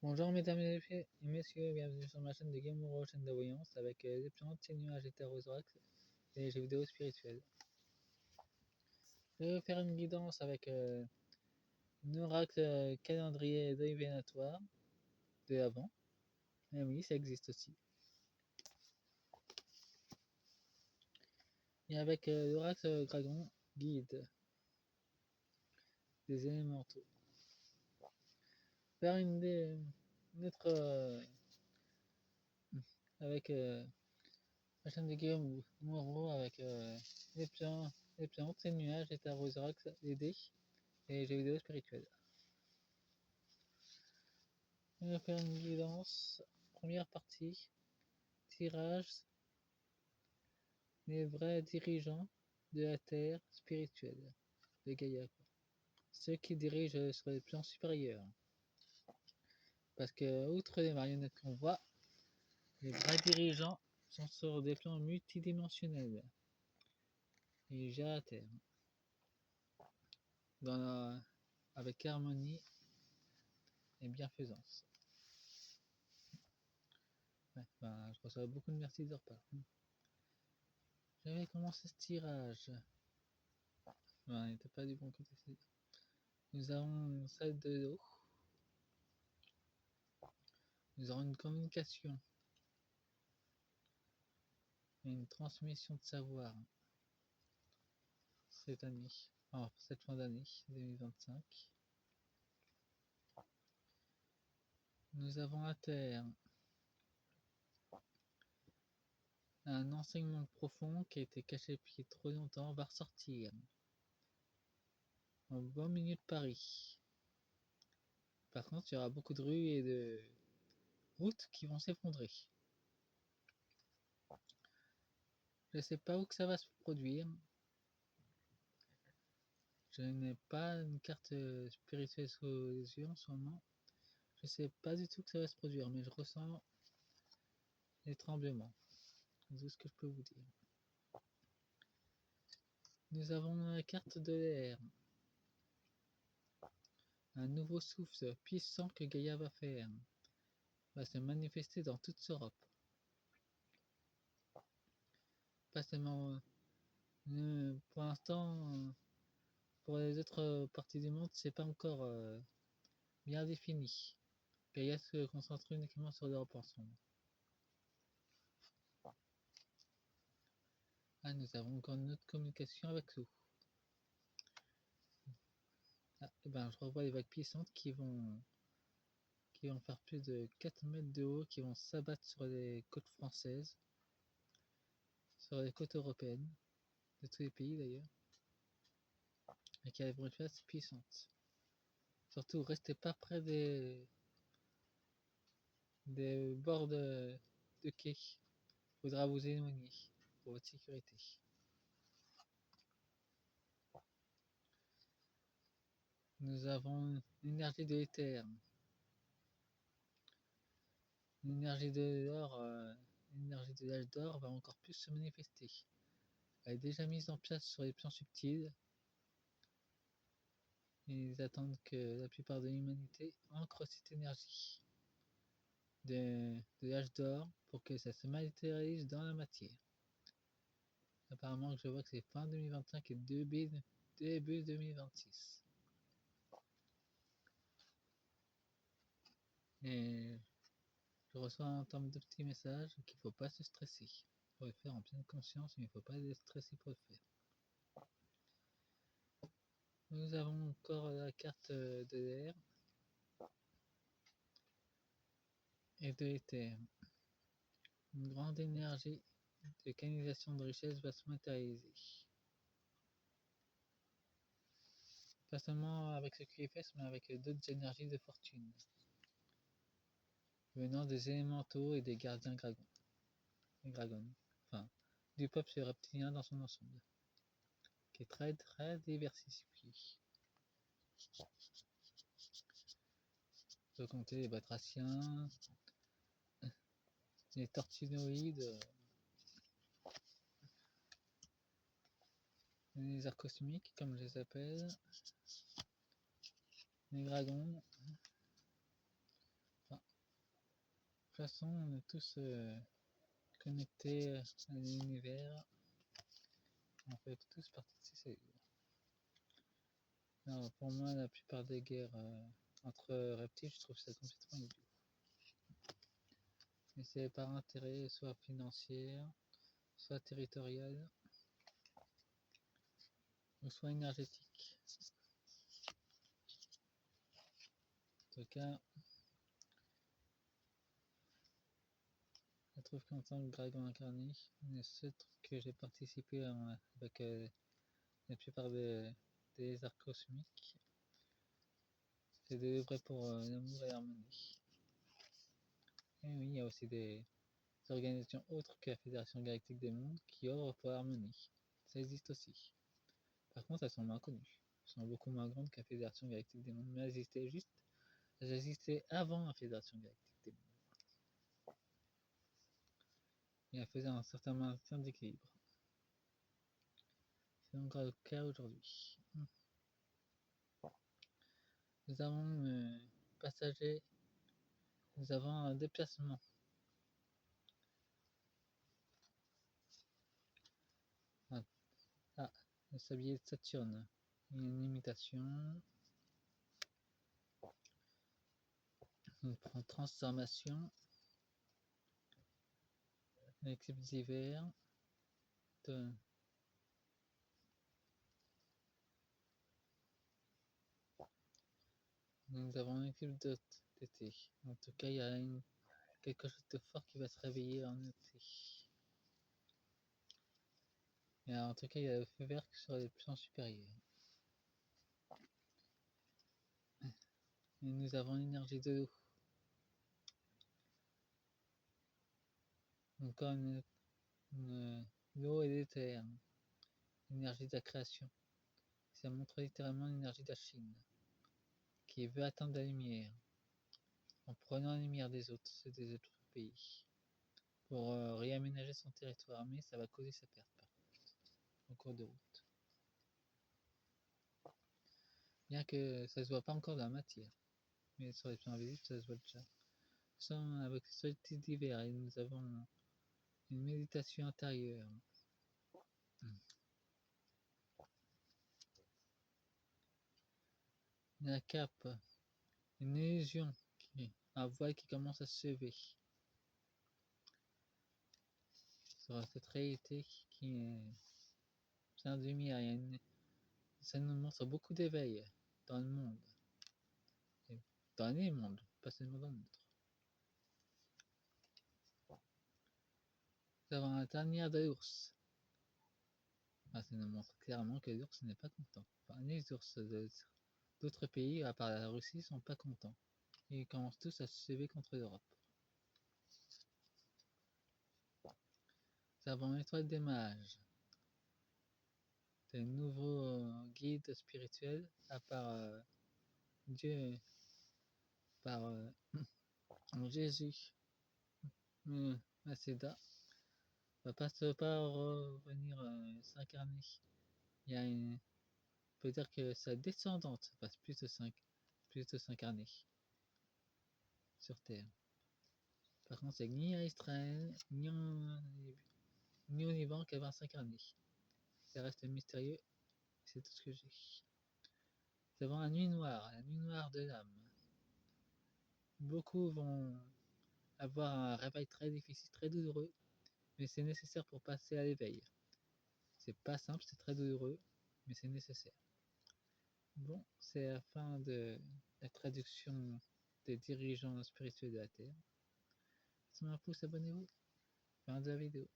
Bonjour mesdames et messieurs, bienvenue sur ma chaîne de Game Over, chaîne de voyance avec des plantes, ces nuages et Tarosax et des jeux vidéo spirituels. Je vais faire une guidance avec une oracle calendrier divinatoire de avant. Et oui, ça existe aussi. Et avec l'oracle dragon guide des élémentaux. Faire une autre avec la chaîne de Guillaume Moreau avec les plantes, les nuages et Tarosax, les dés et les jeux vidéo spirituels. On va faire une guidance. Première partie. Tirage des vrais dirigeants de la Terre spirituelle de Gaïa. Ceux qui dirigent sur les plans supérieurs. Parce que, outre les marionnettes qu'on voit, les vrais dirigeants sont sur des plans multidimensionnels. Ils gèrent la Terre. Avec harmonie et bienfaisance. Ouais, je reçois beaucoup de merci de leur part. J'avais commencé ce tirage. Il n'était pas du bon côté. Nous avons une salle de l'eau. Nous aurons une communication et une transmission de savoir cette année, alors cette fin d'année 2025. Nous avons à terre un enseignement profond qui a été caché depuis trop longtemps va ressortir au beau milieu de Paris. Par contre, il y aura beaucoup de rues et de routes qui vont s'effondrer. Je ne sais pas où que ça va se produire. Je n'ai pas une carte spirituelle sous les yeux en ce moment. Je ne sais pas du tout que ça va se produire, mais je ressens les tremblements. C'est tout ce que je peux vous dire. Nous avons la carte de l'air. Un nouveau souffle puissant que Gaïa va faire. Va se manifester dans toute Europe. Pas seulement pour l'instant, pour les autres parties du monde, c'est pas encore bien défini. Gaïa se concentre uniquement sur l'Europe en ce moment. Ah, nous avons encore une autre communication avec vous. Ah, je revois les vagues puissantes qui vont faire plus de 4 mètres de haut, qui vont s'abattre sur les côtes françaises, sur les côtes européennes, de tous les pays d'ailleurs, et qui vont être assez puissantes. Surtout, restez pas près des bords de quai. Il faudra vous éloigner pour votre sécurité. Nous avons l'énergie de l'éther. L'énergie de l'or, l'énergie de l'âge d'or va encore plus se manifester. Elle est déjà mise en place sur les plans subtils. Ils attendent que la plupart de l'humanité ancre cette énergie de l'âge d'or pour que ça se matérialise dans la matière. Apparemment, je vois que c'est fin 2025 et début 2026. Et je reçois en termes de petits messages qu'il ne faut pas se stresser. Il faut le faire en pleine conscience, mais il ne faut pas être stressé pour le faire. Nous avons encore la carte de l'air et de l'éther. Une grande énergie de canalisation de richesse va se matérialiser. Pas seulement avec ce QFS, mais avec d'autres énergies de fortune. Venant des élémentaux et des gardiens dragons. Enfin, du peuple reptilien dans son ensemble. Qui est très très diversifié. On peut compter les batraciens, les tortinoïdes, les arcs cosmiques comme je les appelle, les dragons, enfin, façon, on est tous connectés à l'univers. On fait tous partie de ces cellules. Alors, pour moi, la plupart des guerres entre reptiles, je trouve ça complètement idiot. Et c'est par intérêt, soit financier, soit territorial, ou soit énergétique. En tout cas, je trouve qu'en tant que dragon incarné, les seuls trucs que j'ai participé avec la plupart des arcs cosmiques, c'est de vrai pour l'amour et l'harmonie. Et oui, il y a aussi des organisations autres que la Fédération Galactique des Mondes qui œuvrent pour l'harmonie. Ça existe aussi. Par contre, elles sont moins connues. Elles sont beaucoup moins grandes que la Fédération Galactique des Mondes, mais elles existaient avant la Fédération Galactique des Mondes. Et elles faisaient un certain maintien d'équilibre. C'est encore le cas aujourd'hui. Nous avons passager, nous avons un déplacement. Ah, le sablier de Saturne. Une imitation. On prend transformation. L'éclipse d'hiver. Nous avons une éclipse d'été. En tout cas, il y a quelque chose de fort qui va se réveiller en été. Et en tout cas, il y a le feu vert sur les plans supérieurs. Et nous avons l'énergie de l'eau. Encore l'eau et l'éther. L'énergie de la création. Ça montre littéralement l'énergie de la Chine, qui veut atteindre la lumière, en prenant la lumière des autres pays, pour réaménager son territoire, mais ça va causer sa perte par contre, en cours de route. Bien que ça se voit pas encore dans la matière, mais sur les plans invisibles, ça se voit déjà. Avec les solstices d'hiver, et nous avons une méditation intérieure. La cape, une illusion, un voile qui commence à se lever sur cette réalité qui est pleine de lumière. Ça nous montre beaucoup d'éveil dans le monde, dans les mondes, pas seulement dans le nôtre. Nous avons la dernière de l'ours. Ça nous montre clairement que l'ours n'est pas content. Enfin, les ours d'autres pays, à part la Russie, sont pas contents. Ils commencent tous à se lever contre l'Europe. Nous avons l'étoile des mages. Des nouveaux guides spirituels, à part Dieu, par Jésus, Macéda, va pas revenir s'incarner. On peut dire que sa descendante va plus de s'incarner sur Terre. Par contre, c'est ni à Israël, ni au Liban qu'elle va s'incarner. Ça reste mystérieux, c'est tout ce que j'ai. Nous avons la nuit noire de l'âme. Beaucoup vont avoir un réveil très difficile, très douloureux, mais c'est nécessaire pour passer à l'éveil. C'est pas simple, c'est très douloureux, mais c'est nécessaire. Bon, c'est la fin de la traduction des dirigeants spirituels de la Terre. Si vous un pouce, abonnez-vous. Fin de la vidéo.